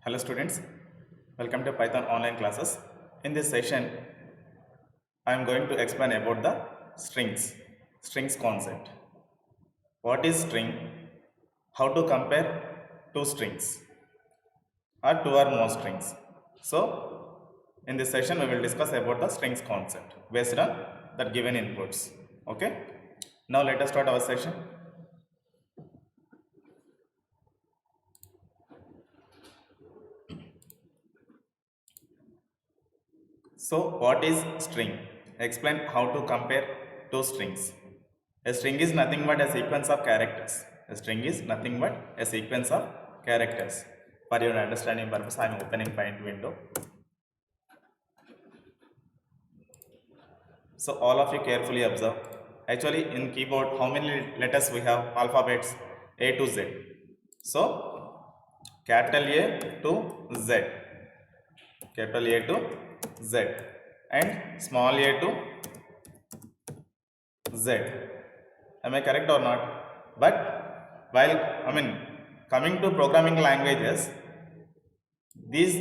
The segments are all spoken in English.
Hello students, welcome to Python online classes. In this session, I am going to explain about the strings concept. What is string? How to compare two strings or two or more strings. So, in this session, we will discuss about the strings concept based on the given inputs. Okay. Now let us start our session. So, what is string? Explain how to compare two strings. A string is nothing but a sequence of characters. A string is nothing but a sequence of characters. For your understanding purpose, I am opening Paint window. So, all of you carefully observe. Actually, in keyboard, how many letters we have? Alphabets A to Z. So, capital A to Z. Capital A to Z and small a to Z. Am I correct or not? But while coming to programming languages, these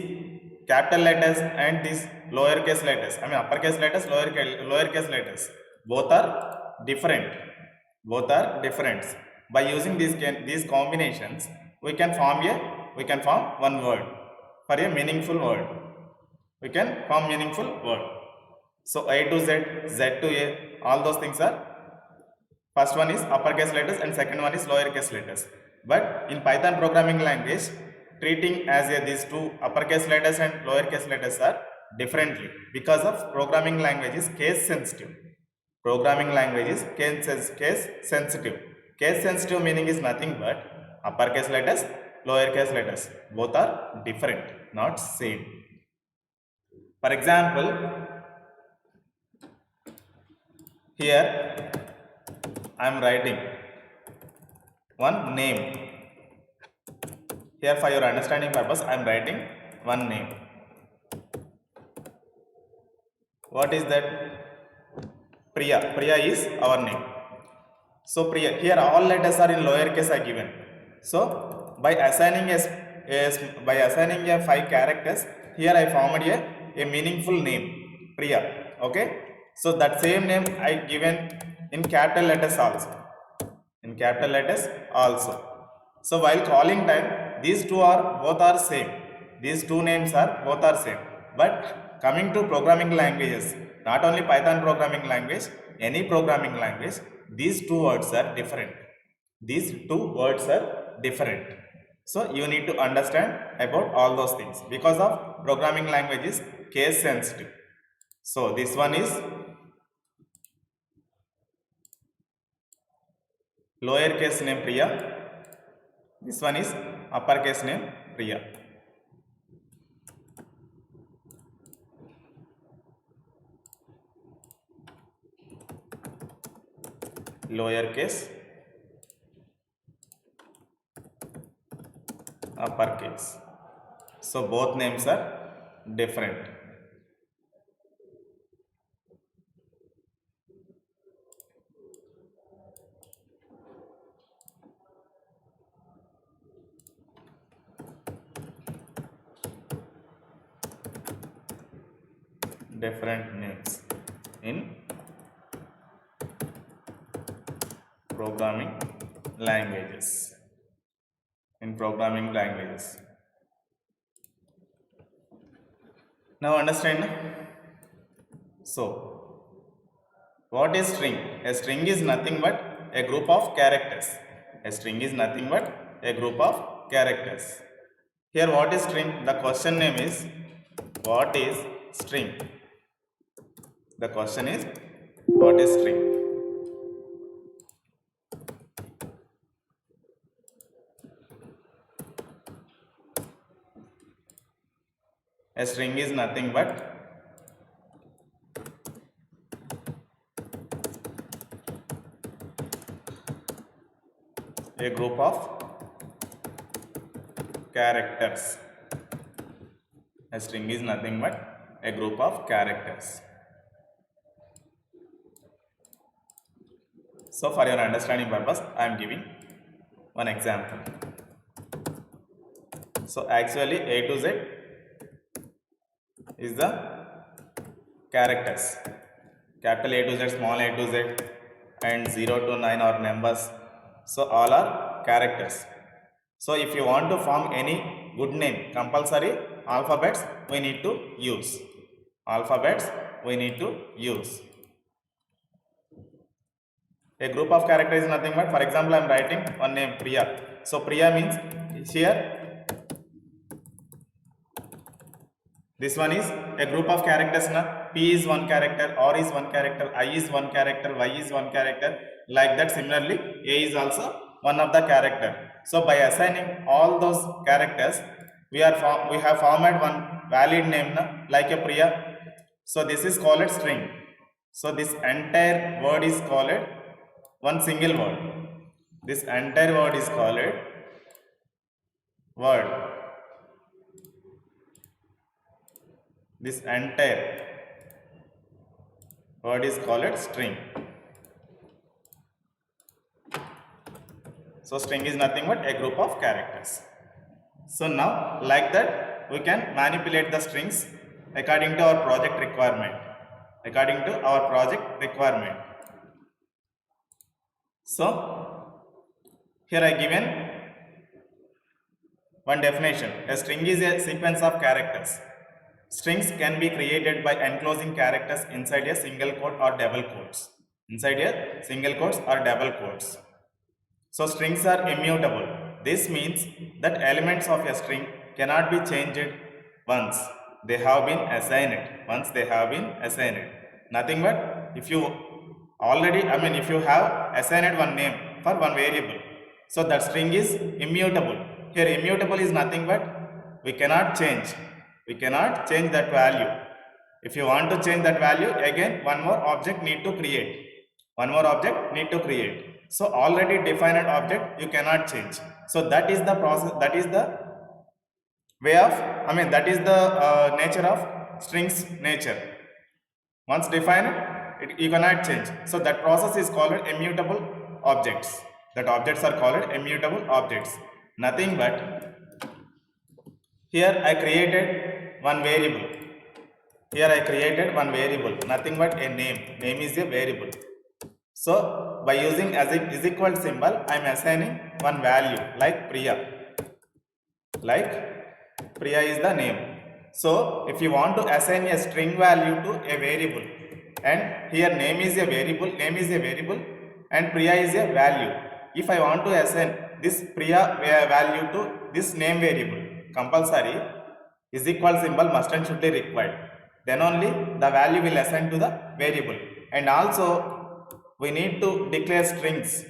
capital letters and these lowercase letters, uppercase letters, lowercase letters, both are different. Both are different. By using these combinations, we can form one word for a meaningful word. We can form meaningful word. So A to Z, Z to A, all those things are, first one is uppercase letters and second one is lowercase letters. But in Python programming language, treating as these two uppercase letters and lowercase letters are differently because of programming language is case sensitive. Programming language is case sensitive. Case sensitive meaning is nothing but uppercase letters, lowercase letters. Both are different, not same. For example, here I am writing one name. Here for your understanding purpose, I am writing one name. What is that? Priya. Priya is our name. So Priya, here all letters are in lowercase are given. So by assigning a 5 characters, here I formed a meaningful name, Priya. Okay. So that same name I given in capital letters also. In capital letters also. So while calling time, these two are both are same. These two names are both are same. But coming to programming languages, not only Python programming language, any programming language, these two words are different. These two words are different. So you need to understand about all those things because of programming language is case sensitive. So this one is lowercase name Priya. This one is uppercase name Priya. Lowercase, uppercase. So both names are different. Different names in programming languages. Now understand. So what is string? A string is nothing but a group of characters. A string is nothing but a group of characters. Here what is string? The question name is what is string? The question is what is string? A string is nothing but a group of characters. A string is nothing but a group of characters. So for your understanding purpose, I am giving one example. So actually A to Z is the characters. Capital A to Z, small a to z, and 0 to 9 are numbers. So all are characters. So if you want to form any good name, compulsory alphabets we need to use. Alphabets we need to use. A group of characters is nothing but, for example, I am writing one name Priya. So Priya means here this one is a group of characters. Na? P is one character, R is one character, I is one character, Y is one character. Like that, similarly, A is also one of the character. So by assigning all those characters, we have formed one valid name, na? Like a Priya. So this is called string. So this entire word is called one single word. This entire word is called word. This entire word is called string. So string is nothing but a group of characters. So now like that we can manipulate the strings according to our project requirement. According to our project requirement. So here I given one definition. A string is a sequence of characters. Strings can be created by enclosing characters inside a single quote or double quotes. Inside a single quotes or double quotes. So strings are immutable. This means that elements of a string cannot be changed once they have been assigned. Once they have been assigned. Nothing but if you if you have assigned one name for one variable. So that string is immutable. Here immutable is nothing but we cannot change. We cannot change that value. If you want to change that value, again one more object need to create. One more object need to create. So already defined object you cannot change. So that is the process, that is the way of, that is the nature of strings nature. Once defined, you cannot change. So that process is called immutable objects. That objects are called immutable objects. Nothing but here I created one variable. Here I created one variable, nothing but a name. Name is a variable. So by using as is equal symbol, I am assigning one value like Priya. Like Priya is the name. So if you want to assign a string value to a variable, and here name is a variable, and Priya is a value. If I want to assign this Priya value to this name variable, compulsory is equal symbol must and should be required. Then only the value will assign to the variable. And also we need to declare strings,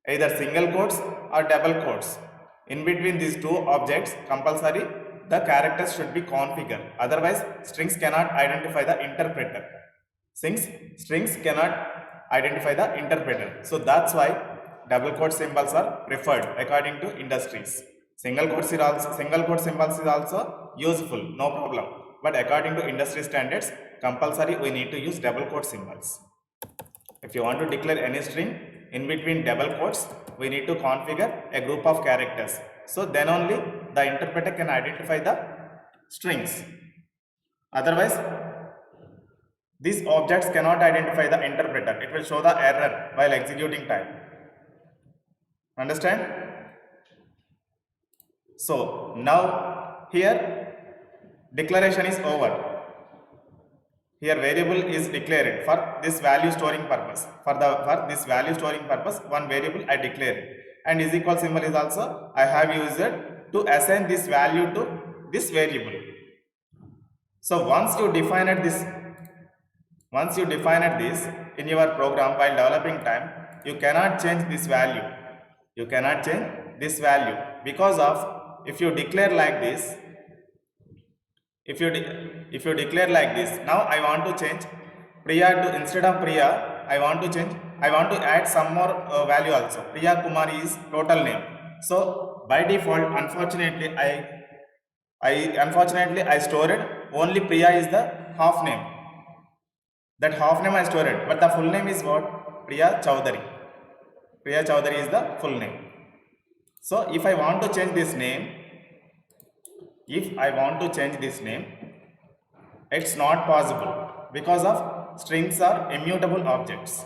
either single quotes or double quotes. In between these two objects, compulsory the characters should be configured. Otherwise strings cannot identify the interpreter. Strings cannot identify the interpreter. So that's why double quote symbols are preferred according to industries. Single quote symbols is also useful, no problem. But according to industry standards, compulsory we need to use double quote symbols. If you want to declare any string, in between double quotes, we need to configure a group of characters. So then only the interpreter can identify the strings. Otherwise, these objects cannot identify the interpreter. It will show the error while executing time. Understand? So now here declaration is over. Here variable is declared for this value storing purpose. For this value storing purpose, one variable I declared, and is equal symbol is also I have used to assign this value to this variable. So once you defined this in your program while developing time, you cannot change this value. You cannot change this value because of if you declare like this. If you declare like this, now I want to change Priya to, instead of Priya, I want to add some more value also. Priya Kumari is total name. So by default, unfortunately, I stored only Priya is the half name. That half name I stored, but the full name is what? Priya Chaudhary. Priya Chaudhary is the full name. So if I want to change this name, if I want to change this name, it's not possible because of strings are immutable objects.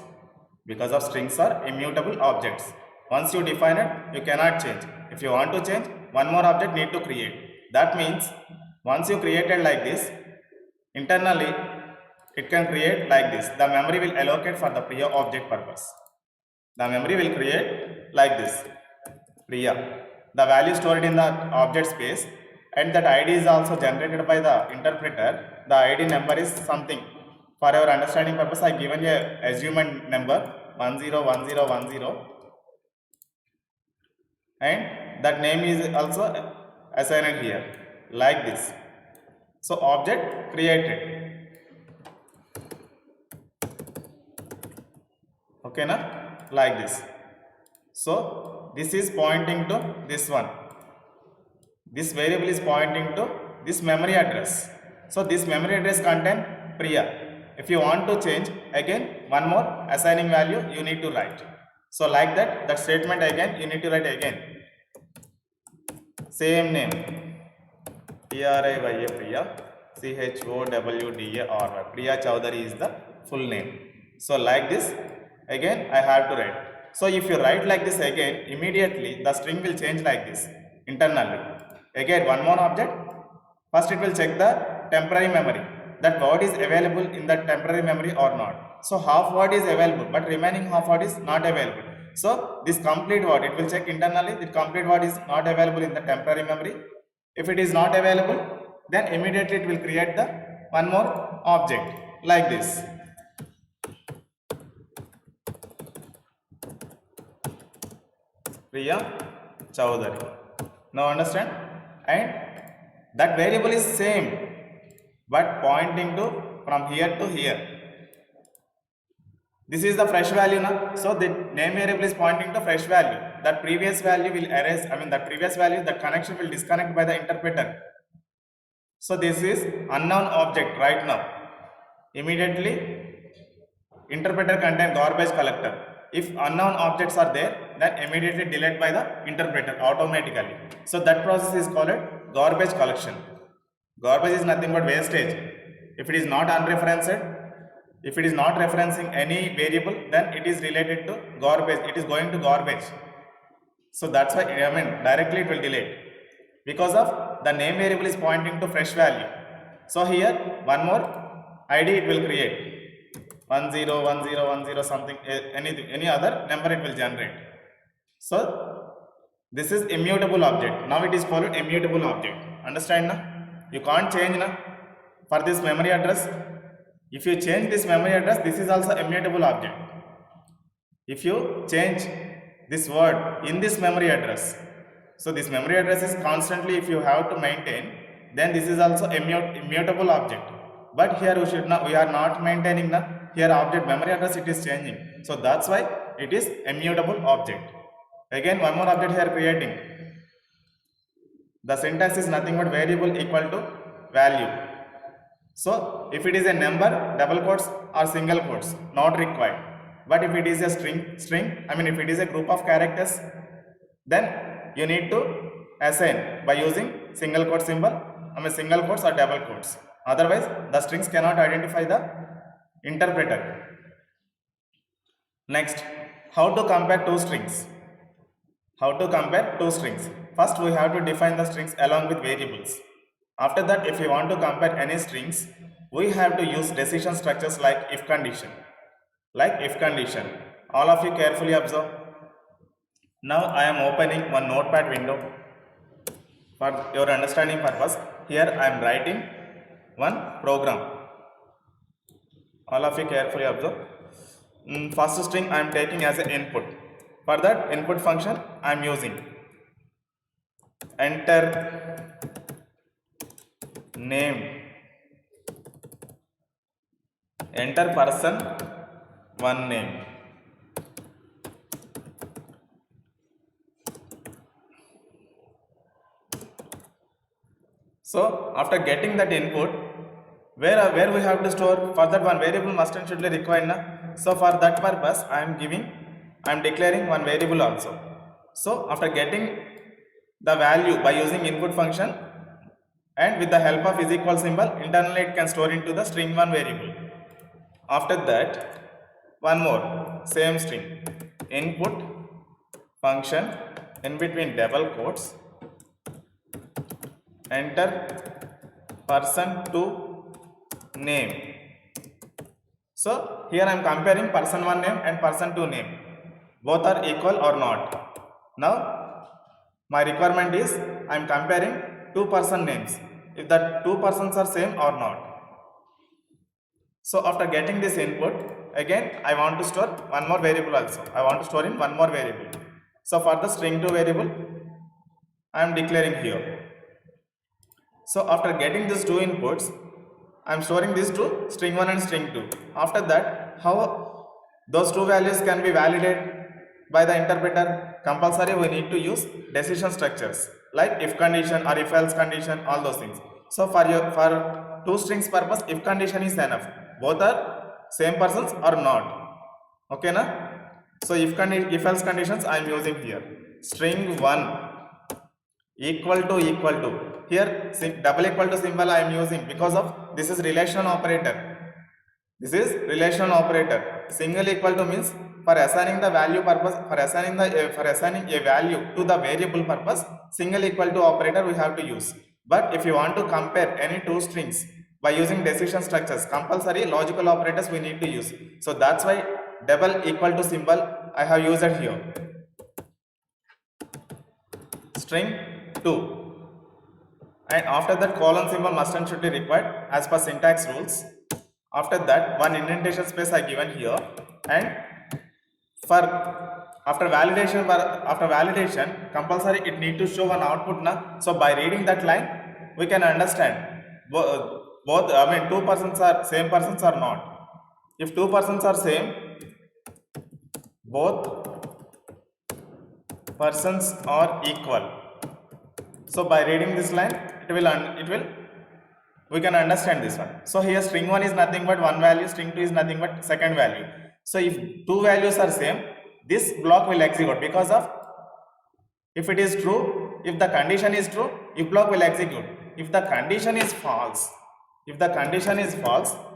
Because of strings are immutable objects. Once you define it, you cannot change. If you want to change, one more object need to create. That means once you created like this, internally it can create like this. The memory will allocate for the Priya object purpose. The memory will create like this, Priya. The value stored in the object space, and that ID is also generated by the interpreter. The ID number is something. For your understanding purpose, I given a assumed number 101010, and that name is also assigned here like this. So object created. Okay na, like this. So this is pointing to this one. This variable is pointing to this memory address. So this memory address contain Priya. If you want to change, again one more assigning value you need to write. So like that statement again you need to write again. Same name, Priya, Priya, CHOWDA, Priya Chowdhury is the full name. So like this again I have to write. So if you write like this again, immediately the string will change like this internally. Again one more object. First it will check the temporary memory, that word is available in that temporary memory or not. So half word is available, but remaining half word is not available. So this complete word, it will check internally, the complete word is not available in the temporary memory. If it is not available, then immediately it will create the one more object like this. Priya Chowdhury. Now understand? And that variable is same, but pointing to from here to here. This is the fresh value now. So the name variable is pointing to fresh value. That previous value will erase, that previous value, that connection will disconnect by the interpreter. So this is unknown object right now. Immediately interpreter contain garbage collector. If unknown objects are there, then immediately delete by the interpreter automatically. So that process is called garbage collection. Garbage is nothing but wastage. If it is not unreferenced, if it is not referencing any variable, then it is related to garbage. It is going to garbage. So that's why directly it will delete. Because of the name variable is pointing to fresh value. So here one more ID it will create. 101010 something, any other number it will generate. So this is immutable object. Now it is called immutable object. Understand na? You can't change na for this memory address. If you change this memory address, this is also immutable object. If you change this word in this memory address, so this memory address is constantly, if you have to maintain, then this is also immutable object. But here we are not maintaining na. Here object memory address it is changing. So that's why it is immutable object. Again one more object here creating. The syntax is nothing but variable equal to value. So if it is a number, double quotes or single quotes, not required. But if it is a string, if it is a group of characters, then you need to assign by using single quote symbol, single quotes or double quotes. Otherwise the strings cannot identify the interpreter. Next, how to compare two strings? First we have to define the strings along with variables. After that, if you want to compare any strings, we have to use decision structures like if condition. All of you carefully observe. Now I am opening one notepad window for your understanding purpose. Here I am writing one program. All of you carefully observe. First string I am taking as an input. For that input function I am using enter name, enter person, one name. So after getting that input, where we have to store, for that one variable must and should be required na. So for that purpose I am declaring one variable also. So after getting the value by using input function, and with the help of is equal symbol, internally it can store into the string 1 variable. After that, one more same string, input function, in between double quotes, enter person to name. So here I am comparing person 1 name and person 2 name. Both are equal or not. Now my requirement is I am comparing two person names, if the two persons are same or not. So after getting this input, again I want to store one more variable also. I want to store in one more variable. So for the string 2 variable, I am declaring here. So after getting these two inputs, I am storing these two, string 1 and string 2. After that, how those two values can be validated by the interpreter? Compulsory we need to use decision structures like if condition or if else condition, all those things. So for two strings purpose, if condition is enough. Both are same persons or not. Okay na? So if else conditions I am using here. String 1 equal to. Here double equal to symbol I am using because of this is relational operator. This is relational operator. Single equal to means for assigning the value purpose, for assigning a value to the variable purpose, single equal to operator we have to use. But if you want to compare any two strings by using decision structures, compulsory logical operators we need to use. So that's why double equal to symbol I have used it here. String 2. And after that colon symbol must and should be required as per syntax rules. After that one indentation space I given here, and for after validation compulsory it need to show an output na. So by reading that line we can understand both two persons are same persons or not. If two persons are same, both persons are equal. So by reading this line we can understand this one. So here string 1 is nothing but one value, string 2 is nothing but second value. So if two values are same, this block will execute because of if it is true, if the condition is true, if block will execute. If the condition is false,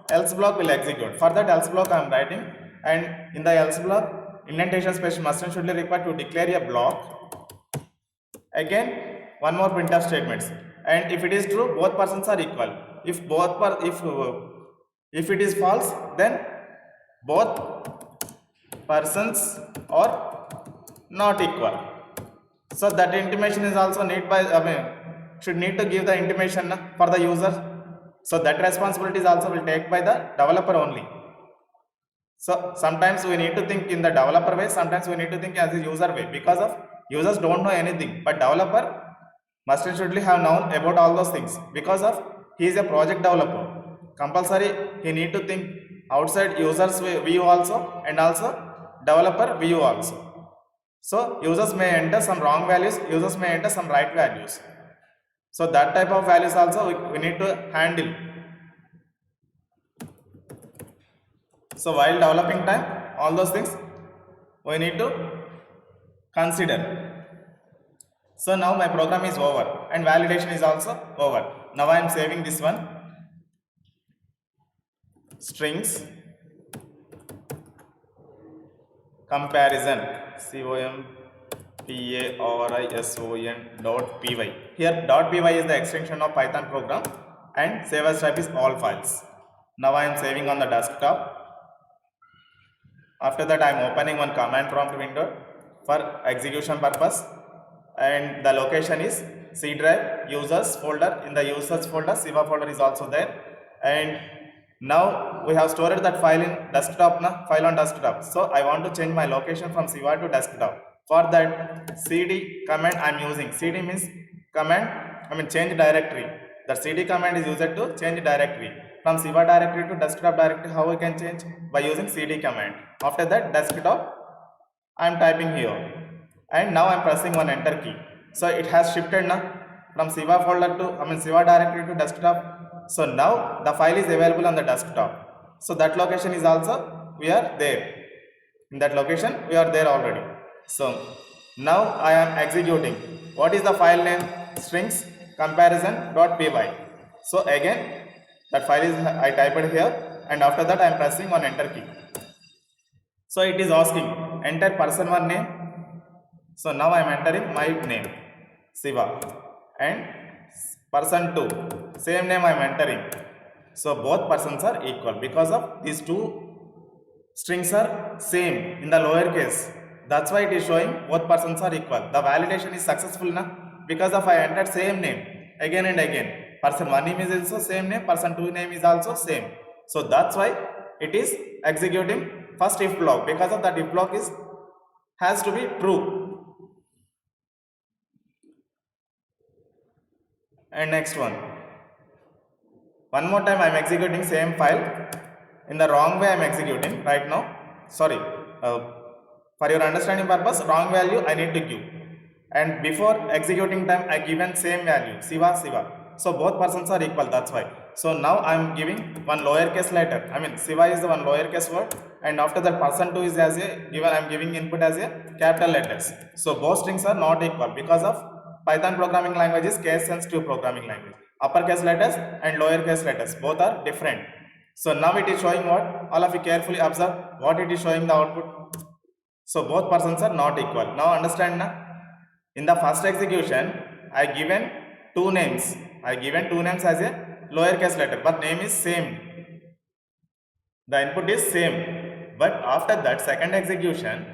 else block will execute. For that else block I am writing, and in the else block indentation space must and should be required to declare a block. Again one more printf statements, and if it is true both persons are equal. If if it is false, then both persons are not equal. So that intimation is also need by should need to give the intimation for the user. So that responsibility is also will take by the developer only. So sometimes we need to think in the developer way, sometimes we need to think as a user way, because of users don't know anything, but developer must and should have known about all those things because of he is a project developer. Compulsory he need to think outside users view also and also developer view also. So users may enter some wrong values, users may enter some right values. So that type of values also we need to handle. So while developing time, all those things we need to consider. So now my program is over and validation is also over. Now I am saving this one. Strings comparison comparison.py. Here .py is the extension of Python program and save as type is all files. Now I am saving on the desktop. After that I am opening one command prompt window for execution purpose, and the location is C drive users folder. In the users folder Siva folder is also there, and now we have stored that file in desktop file on desktop. So I want to change my location from Siva to desktop. For that cd command I am using. Cd means command, change directory. The cd command is used to change directory from Siva directory to desktop directory. How we can change? By using cd command. After that desktop I am typing here, and now I am pressing one enter key. So it has shifted from Siva folder to Siva directory to desktop. So now the file is available on the desktop. So that location is also we are there. In that location we are there already. So now I am executing. What is the file name? Strings comparison.py. So again that file is I typed here, and after that I am pressing on enter key. So it is asking enter person 1 name. So now I am entering my name Siva, and person 2 same name I am entering. So both persons are equal because of these two strings are same in the lower case. That's why it is showing both persons are equal. The validation is successful now because of I entered same name again and again. Person 1 name is also same name, person 2 name is also same. So that's why it is executing first if block, because of that if block is has to be true. And next one more time I am executing same file in the wrong way. I am executing right now. Sorry, for your understanding purpose, wrong value I need to give, and before executing time I given same value Siva. So both persons are equal, that's why. So now I am giving one lowercase letter. I mean Siva is the one lowercase word, and after that person 2 is as a given. I am giving input as a capital letters. So both strings are not equal because of Python programming language is case sensitive programming language. Uppercase letters and lowercase letters both are different. So now it is showing what? All of you carefully observe what it is showing the output. So both persons are not equal. Now understand na? In the first execution, I given two names. As a lowercase letter, but name is same. The input is same. But after that second execution,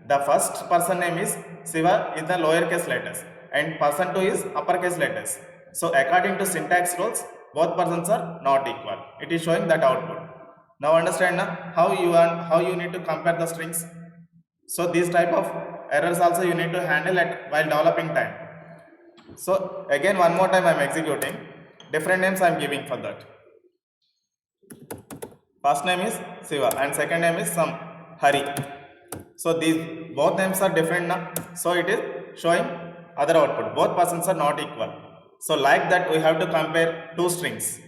the first person name is Siva is the lowercase letters, and person 2 is uppercase letters. So according to syntax rules, both persons are not equal. It is showing that output. Now understand na? How you need to compare the strings. So these type of errors also you need to handle while developing time. So again one more time I am executing. Different names I am giving for that. First name is Siva and second name is some Hari. So these both names are different now. So it is showing other output. Both persons are not equal. So like that we have to compare two strings.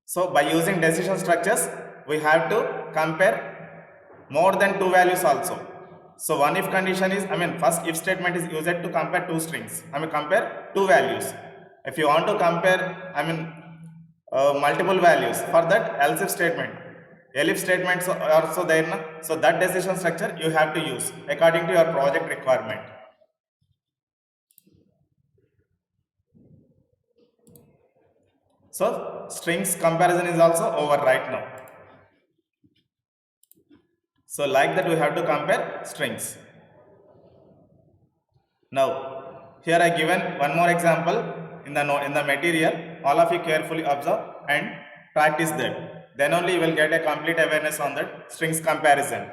So by using decision structures we have to compare more than two values also. So one if condition is, first if statement is used to compare two strings. Compare two values. If you want to compare, multiple values, for that else if statement, elif statements are also there na? So that decision structure you have to use according to your project requirement. So strings comparison is also over right now. So like that we have to compare strings. Now here I given one more example in the material. All of you carefully observe and practice that. Then only you will get a complete awareness on that strings comparison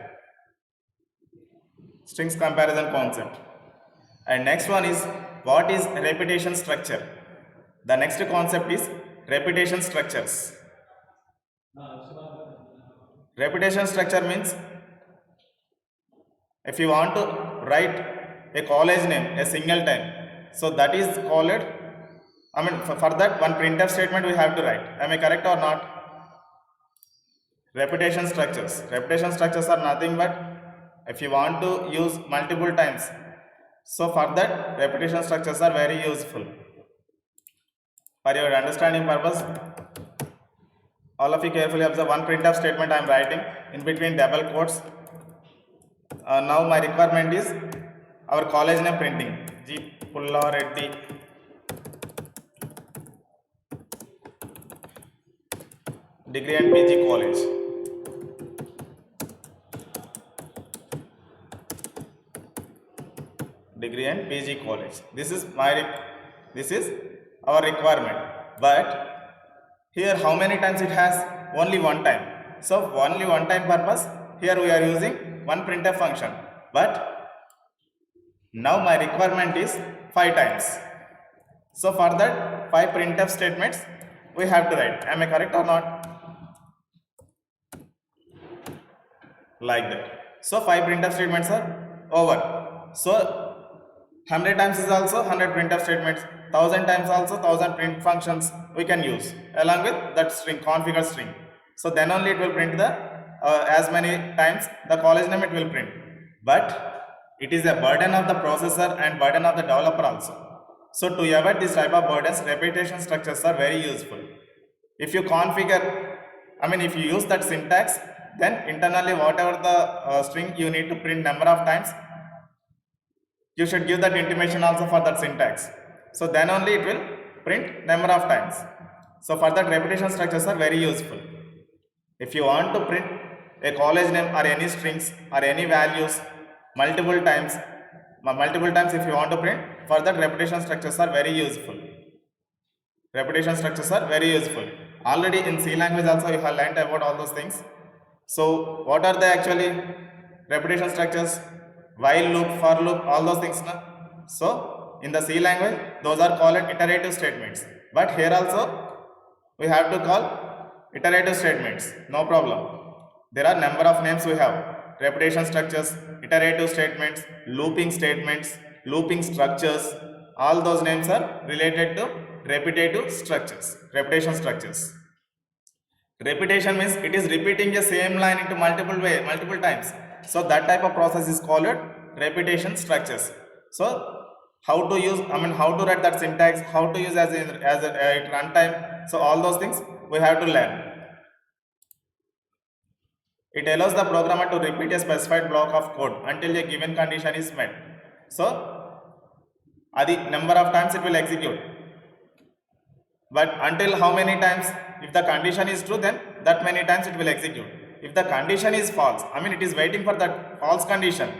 concept. And next one is what is repetition structure. The next concept is repetition structures. Repetition structure means if you want to write a college name a single time, so that is called, for that one printf statement we have to write. Am I correct or not? Repetition structures are nothing but if you want to use multiple times, so for that repetition structures are very useful. For your understanding purpose, all of you carefully observe one printf statement I am writing in between double quotes. Now my requirement is our college name printing, G. Pullareddy Degree and PG College. Degree and PG College. This is our requirement. But here how many times it has? Only one time. So only one time purpose. Here we are using one printf function. But now my requirement is 5 times. So for that 5 printf statements we have to write. Am I correct or not? Like that. So 5 printf statements are over. So 100 times is also 100 printf statements. 1000 times also 1000 print functions we can use along with that string, configured string. So then only it will print the as many times the college name it will print. But it is a burden of the processor and burden of the developer also. So to avoid this type of burdens, repetition structures are very useful. If you configure, if you use that syntax, then internally whatever the string you need to print number of times, you should give that intimation also for that syntax. So then only it will print number of times. So for that, repetition structures are very useful. If you want to print a college name or any strings or any values multiple times if you want to print, for that repetition structures are very useful. Repetition structures are very useful. Already in C language also you have learnt about all those things. So what are the actually repetition structures? While loop, for loop, all those things. Na? So in the C language, those are called iterative statements. But here also we have to call iterative statements. No problem. There are number of names we have. Repetition structures, iterative statements, looping structures. All those names are related to repetitive structures, repetition structures. Repetition means it is repeating the same line into multiple times. So that type of process is called repetition structures. So how to use, how to write that syntax, how to use as at runtime. So all those things we have to learn. It allows the programmer to repeat a specified block of code until a given condition is met. So the number of times it will execute. But until how many times? If the condition is true, then that many times it will execute. If the condition is false, it is waiting for that false condition.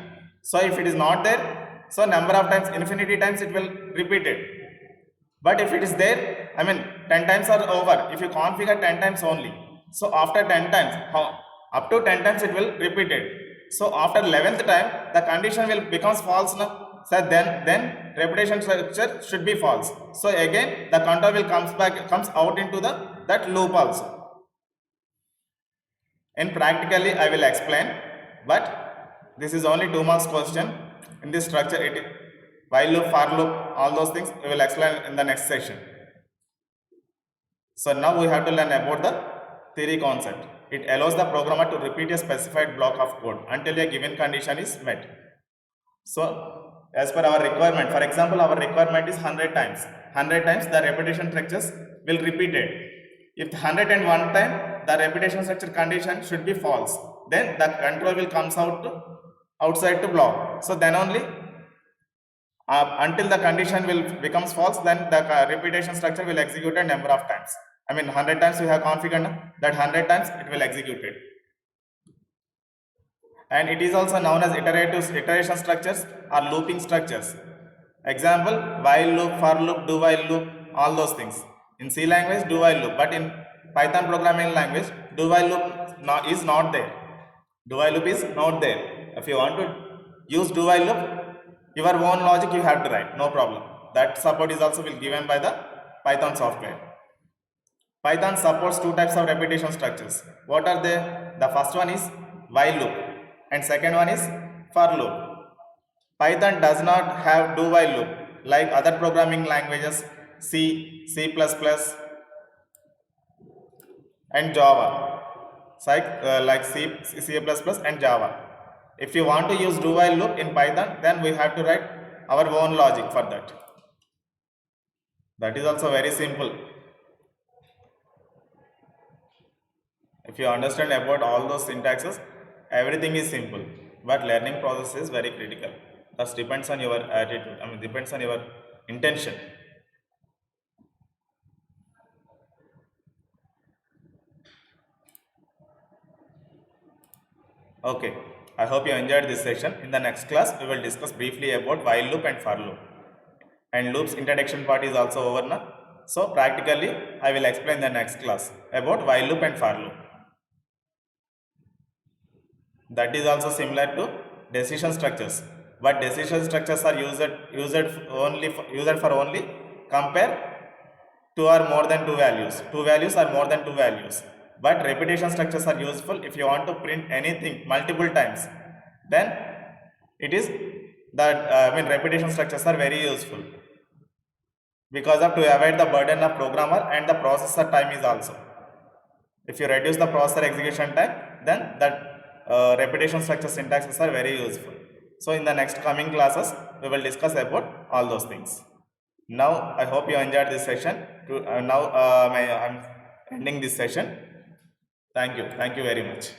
So if it is not there, so number of times, infinity times it will repeat it. But if it is there, 10 times are over. If you configure 10 times only, so after 10 times, up to 10 times it will repeat it. So after 11th time, the condition will becomes false now. So then repetition structure should be false. So again the counter will comes out into that loop also. And practically I will explain, but this is only 2 marks question. In this structure, while loop, for loop, all those things we will explain in the next session. So now we have to learn about the theory concept. It allows the programmer to repeat a specified block of code until a given condition is met. So as per our requirement, for example, our requirement is 100 times. 100 times the repetition structures will repeat it. If 101 time the repetition structure condition should be false, then the control will comes outside to block. So then only until the condition will becomes false, then the repetition structure will execute a number of times. 100 times we have configured, that 100 times it will execute it. And it is also known as iteration structures or looping structures. Example, while loop, for loop, do while loop, all those things. In C language, do while loop, but in Python programming language, do while loop is not there. Do while loop is not there. If you want to use do while loop, your own logic you have to write, no problem. That support is also given by the Python software. Python supports 2 types of repetition structures. What are they? The first one is while loop and second one is for loop. Python does not have do while loop like other programming languages, C, C++ and Java, like C, C++ and Java. If you want to use do while loop in Python, then we have to write our own logic for that. That is also very simple. If you understand about all those syntaxes, everything is simple, but learning process is very critical. That depends on your attitude, depends on your intention. Okay, I hope you enjoyed this session. In the next class, we will discuss briefly about while loop and for loop. And loop's introduction part is also over now. So practically, I will explain the next class about while loop and for loop. That is also similar to decision structures, but decision structures are used for only compare 2 or more than 2 values. 2 values or more than 2 values. But repetition structures are useful if you want to print anything multiple times. Then it is that repetition structures are very useful because of to avoid the burden of programmer and the processor time is also. If you reduce the processor execution time, then that repetition structure syntaxes are very useful. So in the next coming classes, we will discuss about all those things. Now I hope you enjoyed this session. Now I'm ending this session. Thank you very much.